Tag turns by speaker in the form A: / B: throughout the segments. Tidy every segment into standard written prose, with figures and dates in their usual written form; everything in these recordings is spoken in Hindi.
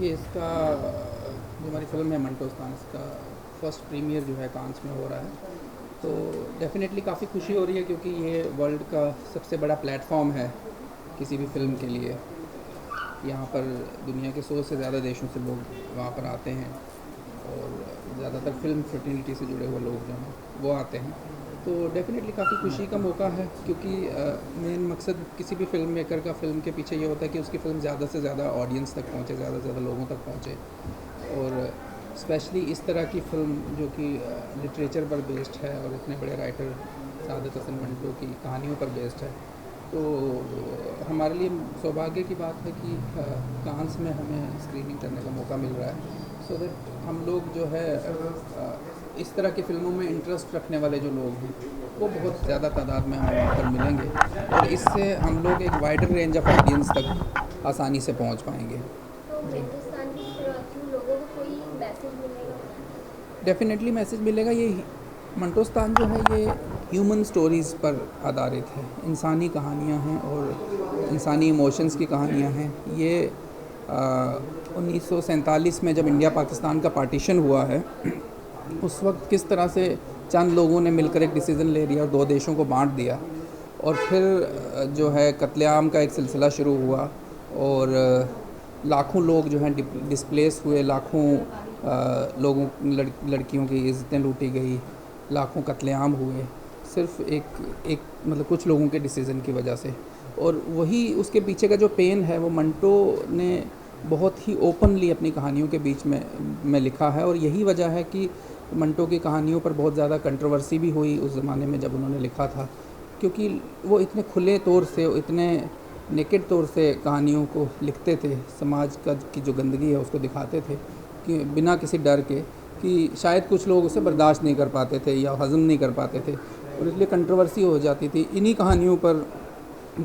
A: देखिए इसका जो हमारी फ़िल्म है मंटोस्तान, इसका फर्स्ट प्रीमियर जो है कांस में हो रहा है। तो डेफ़िनेटली काफ़ी खुशी हो रही है क्योंकि ये वर्ल्ड का सबसे बड़ा प्लेटफ़ॉर्म है किसी भी फ़िल्म के लिए। यहाँ पर दुनिया के 100 से ज़्यादा देशों से लोग वहाँ पर आते हैं और ज़्यादातर फ़िल्म फ्रेटर्निटी से जुड़े हुए लोग जो हैं वो आते हैं। तो डेफ़िनेटली काफ़ी खुशी का मौका है क्योंकि मेन मकसद किसी भी फ़िल्म मेकर का फ़िल्म के पीछे ये होता है कि उसकी फ़िल्म ज़्यादा से ज़्यादा ऑडियंस तक पहुँचे, ज़्यादा से ज़्यादा लोगों तक पहुँचे। और स्पेशली इस तरह की फ़िल्म जो कि लिटरेचर पर बेस्ड है और इतने बड़े राइटर सादत हसन मंटो की कहानियों पर बेस्ड है। तो हमारे लिए सौभाग्य की बात है कि कांस में हमें स्क्रीनिंग करने का मौका मिल रहा है, सो दैट हम लोग जो है इस तरह की फ़िल्मों में इंटरेस्ट रखने वाले जो लोग हैं वो बहुत ज़्यादा तादाद में हमें वहाँ पर मिलेंगे और इससे हम लोग एक वाइडर रेंज ऑफ ऑडियंस तक आसानी से पहुँच पाएंगे।
B: तो
A: जी,
B: हिंदुस्तान के थ्रू लोगों को कोई मैसेज मिलेगा?
A: डेफ़िनेटली मैसेज मिलेगा। ये मंटोस्तान जो है ये ह्यूमन स्टोरीज़ पर आधारित है, इंसानी कहानियाँ हैं और इंसानी इमोशंस की कहानियाँ हैं। ये 1947 में जब इंडिया पाकिस्तान का पार्टीशन हुआ है उस वक्त किस तरह से चंद लोगों ने मिलकर एक डिसीज़न ले लिया और दो देशों को बांट दिया और फिर जो है कत्लेआम का एक सिलसिला शुरू हुआ और लाखों लोग जो हैं डिस्प्लेस हुए, लाखों लोगों लड़कियों की इज़्ज़तें लूटी गई, लाखों कत्लेआम हुए सिर्फ एक मतलब कुछ लोगों के डिसीज़न की वजह से। और वही उसके पीछे का जो पेन है वो मंटो ने बहुत ही ओपनली अपनी कहानियों के बीच में लिखा है और यही वजह है कि मंटो की कहानियों पर बहुत ज़्यादा कंट्रोवर्सी भी हुई उस ज़माने में जब उन्होंने लिखा था, क्योंकि वो इतने खुले तौर से, इतने नेकेड तौर से कहानियों को लिखते थे, समाज का की जो गंदगी है उसको दिखाते थे कि बिना किसी डर के कि शायद कुछ लोग उसे बर्दाश्त नहीं कर पाते थे या हज़म नहीं कर पाते थे और इसलिए कंट्रोवर्सी हो जाती थी। इन्हीं कहानियों पर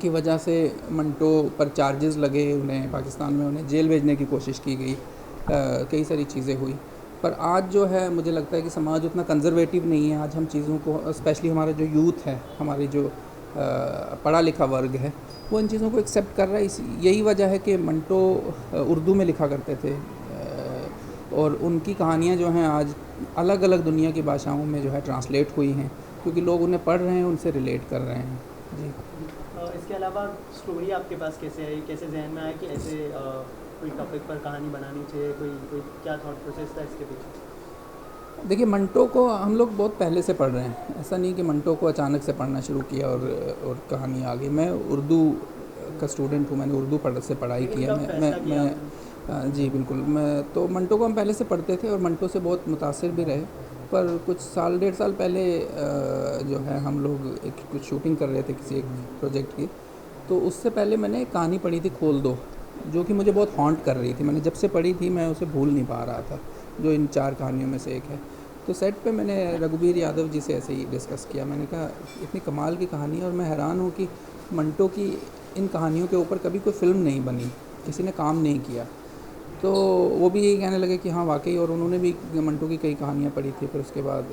A: की वजह से मंटो पर चार्जेस लगे, उन्हें पाकिस्तान में उन्हें जेल भेजने की कोशिश की गई, कई सारी चीज़ें हुई। पर आज जो है मुझे लगता है कि समाज उतना कंज़र्वेटिव नहीं है। आज हम चीज़ों को स्पेशली हमारा जो यूथ है, हमारी जो पढ़ा लिखा वर्ग है, वो इन चीज़ों को एक्सेप्ट कर रहा है। इस यही वजह है कि मंटो उर्दू में लिखा करते थे और उनकी कहानियाँ जो हैं आज अलग अलग दुनिया की भाषाओं में जो है ट्रांसलेट हुई हैं क्योंकि लोग उन्हें पढ़ रहे हैं, उनसे रिलेट कर रहे हैं। जी।
C: इसके अलावा स्टोरी आपके पास कैसे आई, कैसे जहन में आया कि ऐसे कोई टॉपिक पर कहानी बनानी चाहिए, कोई कोई क्या थॉट प्रोसेस था इसके पीछे?
A: देखिए मंटो को हम लोग बहुत पहले से पढ़ रहे हैं, ऐसा नहीं कि मंटो को अचानक से पढ़ना शुरू किया और कहानी आ गई। मैं उर्दू का स्टूडेंट हूँ, मैंने उर्दू से पढ़ाई
C: लेकिन
A: की है।
C: कब फैसला किया आपने?
A: जी बिल्कुल। मैं तो मंटो को हम पहले से पढ़ते थे और मंटो से बहुत मुतासिर भी रहे। पर कुछ साल डेढ़ साल पहले जो है हम लोग एक कुछ शूटिंग कर रहे थे किसी एक प्रोजेक्ट की, तो उससे पहले मैंने एक कहानी पढ़ी थी खोल दो, जो कि मुझे बहुत हॉन्ट कर रही थी। मैंने जब से पढ़ी थी मैं उसे भूल नहीं पा रहा था, जो इन 4 कहानियों में से एक है। तो सेट पे मैंने रघुवीर यादव जी से ऐसे ही डिस्कस किया। मैंने कहा इतनी कमाल की कहानी है और मैं हैरान हूँ कि मंटो की इन कहानियों के ऊपर कभी कोई फ़िल्म नहीं बनी, किसी ने काम नहीं किया। तो वो भी यही कहने लगे कि हाँ वाक़ई, और उन्होंने भी मंटो की कई कहानियाँ पढ़ी थी। फिर उसके बाद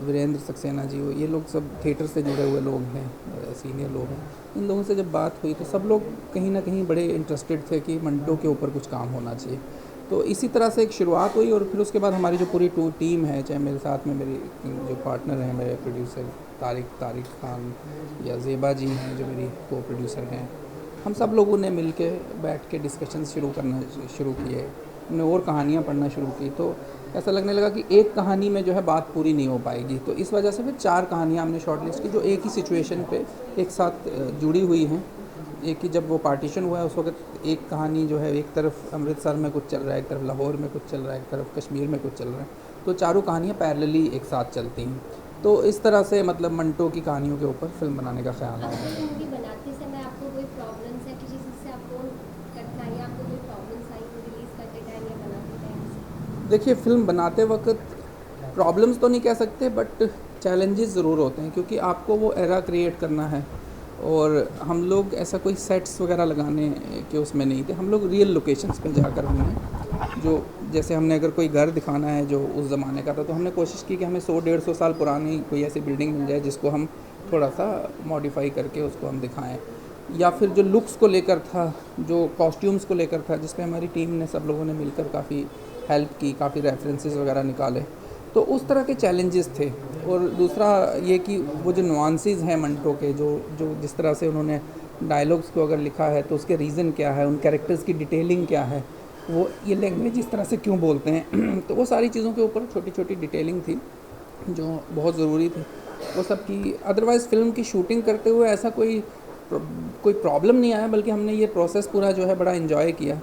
A: वीरेंद्र सक्सेना जी, ये लोग सब थिएटर से जुड़े हुए लोग हैं, सीनियर लोग हैं। इन लोगों से जब बात हुई तो सब लोग कहीं ना कहीं बड़े इंटरेस्टेड थे कि मंटो के ऊपर कुछ काम होना चाहिए। तो इसी तरह से एक शुरुआत हुई और फिर उसके बाद हमारी जो पूरी टीम है, चाहे मेरे साथ में मेरी जो पार्टनर हैं, मेरे प्रोड्यूसर तारिक खान या ज़ेबा जी हैं जो मेरी को प्रोड्यूसर हैं, हम सब लोगों ने मिल के बैठ के डिस्कशन शुरू किए। हमने और कहानियाँ पढ़ना शुरू की तो ऐसा लगने लगा कि एक कहानी में जो है बात पूरी नहीं हो पाएगी। तो इस वजह से फिर 4 कहानियाँ हमने शॉर्ट लिस्ट की जो एक ही सिचुएशन पे एक साथ जुड़ी हुई हैं। एक ही जब वो पार्टीशन हुआ है उस वक्त एक कहानी जो है, एक तरफ अमृतसर में कुछ चल रहा है, एक तरफ लाहौर में कुछ चल रहा है, एक तरफ कश्मीर में कुछ चल रहा है, तो चारों कहानियाँ पैरेलली एक साथ चलती हैं। तो इस तरह से मतलब मंटो की कहानियों के ऊपर फिल्म बनाने का ख्याल आया।
B: आपको मूवी बनाते समय आपको कोई प्रॉब्लम्स है, किसी चीज़ से आपको कठिनाइयाँ, आपको कोई प्रॉब्लम्स आई रिलीज़ करते टाइम या बनाते टाइम?
A: देखिए फ़िल्म बनाते वक्त प्रॉब्लम्स तो नहीं कह सकते, बट चैलेंजेस ज़रूर होते हैं क्योंकि आपको वो एरा क्रिएट करना है और हम लोग ऐसा कोई सेट्स वगैरह लगाने के उसमें नहीं थे। हम लोग रियल लोकेशंस पे जाकर हमने जो, जैसे हमने अगर कोई घर दिखाना है जो उस ज़माने का था, तो हमने कोशिश की कि हमें 100-150 साल पुरानी कोई ऐसी बिल्डिंग मिल जाए जिसको हम थोड़ा सा मॉडिफाई करके उसको हम दिखाएं। या फिर जो लुक्स को लेकर था, जो कॉस्ट्यूम्स को लेकर था, जिस पे हमारी टीम ने, सब लोगों ने मिलकर काफ़ी हेल्प की, काफ़ी रेफरेंसेस वगैरह निकाले, तो उस तरह के चैलेंजेस थे। और दूसरा ये कि वो जो नुआंसेस हैं मंटो के, जो जो जिस तरह से उन्होंने डायलॉग्स को अगर लिखा है तो उसके रीज़न क्या है, उन कैरेक्टर्स की डिटेलिंग क्या है, वो ये लैंग्वेज इस तरह से क्यों बोलते हैं तो वो सारी चीज़ों के ऊपर छोटी छोटी डिटेलिंग थी जो बहुत ज़रूरी थी वो सब की। अदरवाइज़ फ़िल्म की शूटिंग करते हुए ऐसा कोई प्रॉब्लम नहीं आया, बल्कि हमने ये प्रोसेस पूरा जो है बड़ा इन्जॉय किया।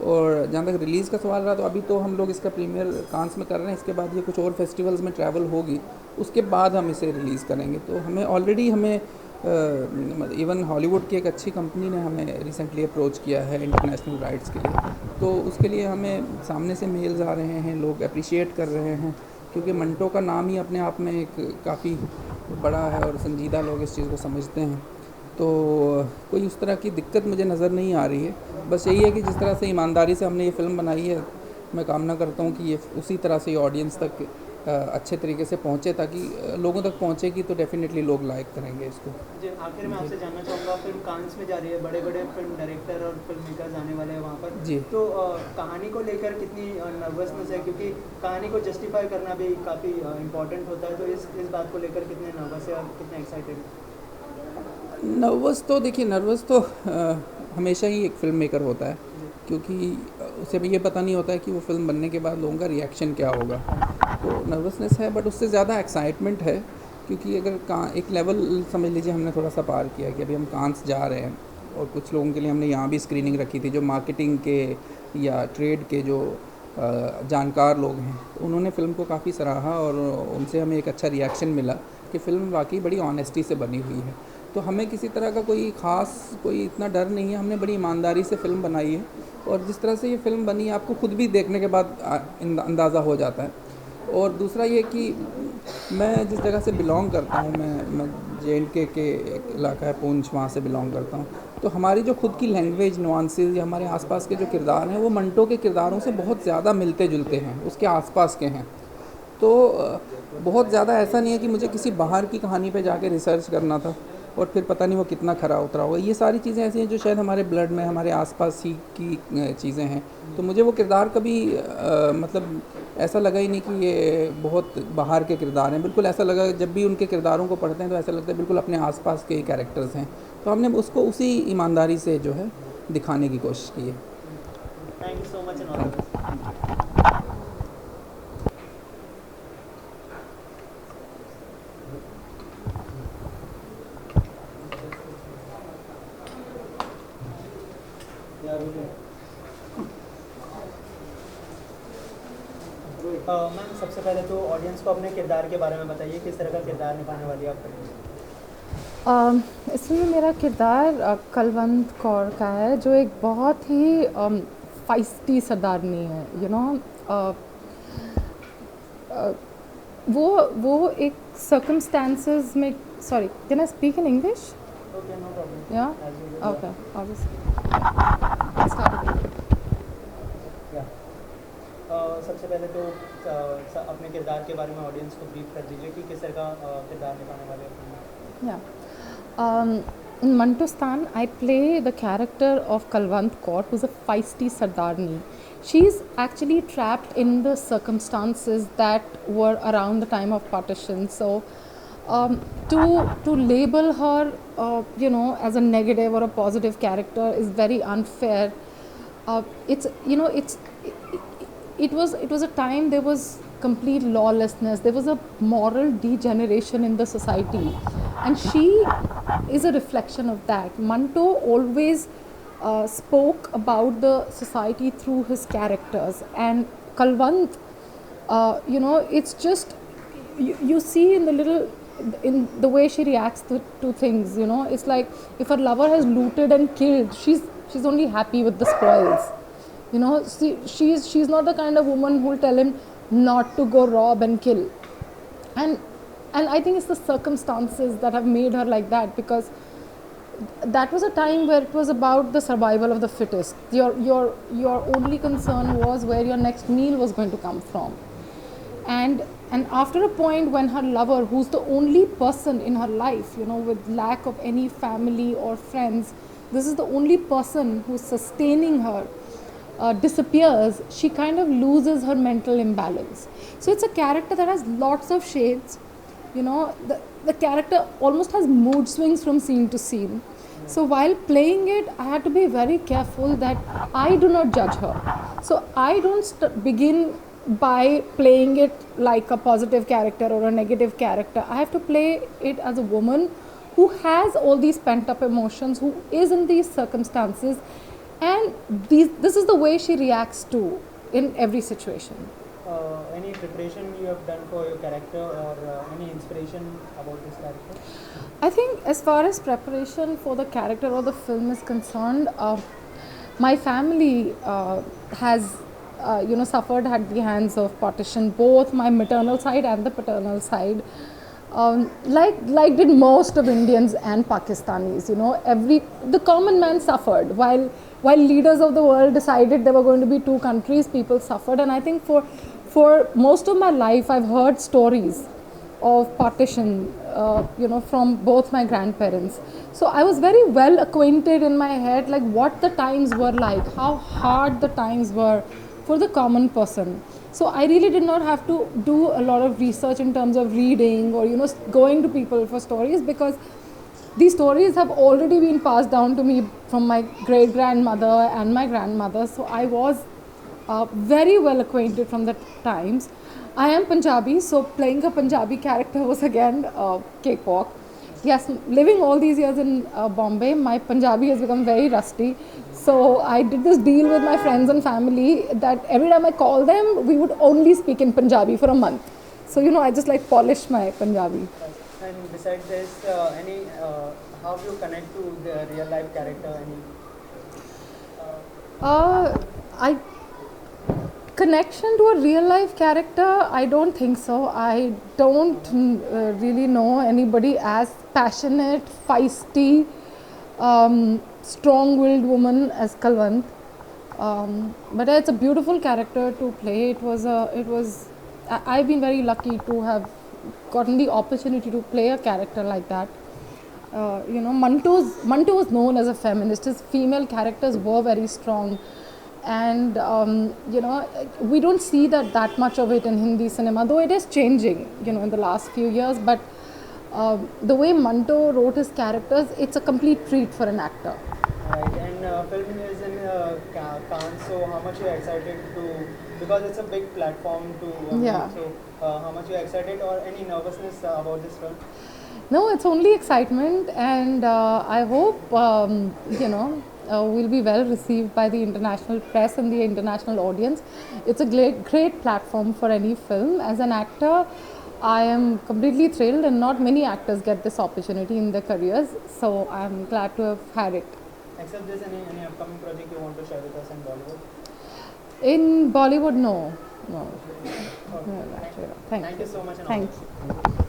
A: और जहाँ तक रिलीज़ का सवाल रहा, तो अभी तो हम लोग इसका प्रीमियर कांस में कर रहे हैं, इसके बाद ये कुछ और फेस्टिवल्स में ट्रैवल होगी, उसके बाद हम इसे रिलीज़ करेंगे। तो हमें ऑलरेडी इवन हॉलीवुड की एक अच्छी कंपनी ने हमें रिसेंटली अप्रोच किया है इंटरनेशनल राइट्स के लिए, तो उसके लिए हमें सामने से मेल्स आ रहे हैं, लोग अप्रिशिएट कर रहे हैं, क्योंकि मंटो का नाम ही अपने आप में एक काफ़ी बड़ा है और संजीदा लोग इस चीज़ को समझते हैं। तो कोई उस तरह की दिक्कत मुझे नज़र नहीं आ रही है। बस यही है कि जिस तरह से ईमानदारी से हमने ये फ़िल्म बनाई है, मैं कामना करता हूँ कि ये उसी तरह से ऑडियंस तक अच्छे तरीके से पहुँचे, ताकि लोगों तक पहुँचेगी तो डेफिनेटली लोग लाइक करेंगे इसको।
C: जी, आखिर में आपसे जानना चाहूँगा, फिल्म कांस में जा रही है, बड़े बड़े फिल्म डायरेक्टर और फिल्म मेकर्स आने वाले हैं वहाँ पर
A: जी।
C: तो कहानी को लेकर कितनी नर्वसनेस है, क्योंकि कहानी को जस्टिफाई करना भी काफ़ी इम्पोर्टेंट होता है, तो इस बात को लेकर कितने नर्वस है और कितने एक्साइटेड है?
A: नर्वस तो हमेशा ही एक फ़िल्म मेकर होता है, क्योंकि उसे भी ये पता नहीं होता है कि वो फ़िल्म बनने के बाद लोगों का रिएक्शन क्या होगा। तो नर्वसनेस है, बट उससे ज़्यादा एक्साइटमेंट है, क्योंकि अगर एक लेवल समझ लीजिए हमने थोड़ा सा पार किया कि अभी हम कांस जा रहे हैं, और कुछ लोगों के लिए हमने यहाँ भी स्क्रीनिंग रखी थी, जो मार्केटिंग के या ट्रेड के जो जानकार लोग हैं, तो उन्होंने फ़िल्म को काफ़ी सराहा और उनसे हमें एक अच्छा रिएक्शन मिला कि फ़िल्म वाकई बड़ी ऑनेस्टी से बनी हुई है। तो हमें किसी तरह का कोई इतना डर नहीं है, हमने बड़ी ईमानदारी से फ़िल्म बनाई है, और जिस तरह से ये फ़िल्म बनी है आपको खुद भी देखने के बाद अंदाज़ा हो जाता है। और दूसरा ये कि मैं जिस जगह से बिलॉन्ग करता हूँ, मैं JNK के एक इलाका है पूंछ, वहाँ से बिलॉन्ग करता हूँ, तो हमारी जो खुद की लैंग्वेज नुआंसेस या हमारे आसपास के जो किरदार हैं वो मंटो के किरदारों से बहुत ज़्यादा मिलते जुलते हैं, उसके आसपास के हैं। तो बहुत ज़्यादा ऐसा नहीं है कि मुझे किसी बाहर की कहानी पे जाके रिसर्च करना था और फिर पता नहीं वो कितना खरा उतरा होगा। ये सारी चीज़ें ऐसी हैं जो शायद हमारे ब्लड में, हमारे आसपास ही की चीज़ें हैं। तो मुझे वो किरदार कभी मतलब ऐसा लगा ही नहीं कि ये बहुत बाहर के किरदार हैं। बिल्कुल ऐसा लगा, जब भी उनके किरदारों को पढ़ते हैं तो ऐसा लगता है बिल्कुल अपने आसपास के ही कैरेक्टर्स हैं। तो हमने उसको उसी ईमानदारी से जो है दिखाने की कोशिश की है।
C: Thank you so much and all the best. Ma'am, सबसे पहले तो ऑडियंस को अपने किरदार के बारे में बताइए, किस तरह का किरदार निभाने वाली है आप?
D: इसमें मेरा किरदार कलवंत कौर का है, जो एक बहुत ही फाइस्टी सरदारनी है, यू नो। वो एक सर्कमस्टांसेस में, sorry, can I speak in English?
C: Okay, no problem.
D: या ओके, ऑब्वियसली। सबसे पहले तो अपने किरदार के बारे में ऑडियंस को ब्रीफ कर दीजिए कि किस तरह का किरदार निभाने वाले हैं। In Mantostan, I play the character of Kalwant Kaur, who's a feisty Sardarni. She's actually trapped in the circumstances that were around the time of partition. So, to label her, as a negative or a positive character is very unfair. It was a time there was complete lawlessness, there was a moral degeneration in the society, and she is a reflection of that. Manto always spoke about the society through his characters, and Kalwant, it's just you see in the way she reacts to things. It's like if her lover has looted and killed, she's only happy with the spoils. She's not the kind of woman who will tell him not to go rob and kill. And I think it's the circumstances that have made her like that, because that was a time where it was about the survival of the fittest. Your only concern was where your next meal was going to come from. And after a point when her lover, who's the only person in her life, with lack of any family or friends, this is the only person who's sustaining her, disappears, she kind of loses her mental imbalance. So it's a character that has lots of shades. You know, the character almost has mood swings from scene to scene. So while playing it, I had to be very careful that I do not judge her. So I don't begin by playing it like a positive character or a negative character. I have to play it as a woman who has all these pent up emotions, who is in these circumstances, and this is the way she reacts to in every situation.
C: Any preparation you have done for your character, or any inspiration about this character?
D: I think as far as preparation for the character or the film is concerned, my family has suffered at the hands of partition, both my maternal side and the paternal side. Like did most of Indians and Pakistanis, the common man suffered while leaders of the world decided there were going to be two countries. People suffered, and I think for most of my life I've heard stories of partition, from both my grandparents. So I was very well acquainted in my head, like what the times were like, how hard the times were for the common person. So I really did not have to do a lot of research in terms of reading or going to people for stories, because these stories have already been passed down to me from my great grandmother and my grandmother. So I was very well acquainted from the times. I am Punjabi, so playing a Punjabi character was again cakewalk. Yes, living all these years in Bombay, my Punjabi has become very rusty. So I did this deal with my friends and family that every time I call them, we would only speak in Punjabi for a month. So I just like polish my Punjabi.
C: And besides this, how do you connect to the real life character?
D: I connection to a real life character, I don't think so. I don't really know anybody as passionate, feisty, strong-willed woman as Kalwant. But it's a beautiful character to play. I've been very lucky to have gotten the opportunity to play a character like that. Manto was known as a feminist. His female characters were very strong. And we don't see that much of it in Hindi cinema, though it is changing in the last few years. But the way Manto wrote his characters, it's a complete treat for an actor.
C: Right, and film is in Cannes, so how much you are excited to, because it's a big platform to
D: Yeah.
C: so how much you are excited, or any nervousness about this film?
D: No, it's only excitement, and I hope we'll be well received by the international press and the international audience. It's a great platform for any film. As an actor, I am completely thrilled, and not many actors get this opportunity in their careers, so I'm glad to have had it.
C: Except this, any upcoming project you want to share with us in Bollywood?
D: In Bollywood, no.
C: Okay.
D: No, actually, no. Thank
C: Thank you so much. And all
D: Thank
C: the best.
D: you.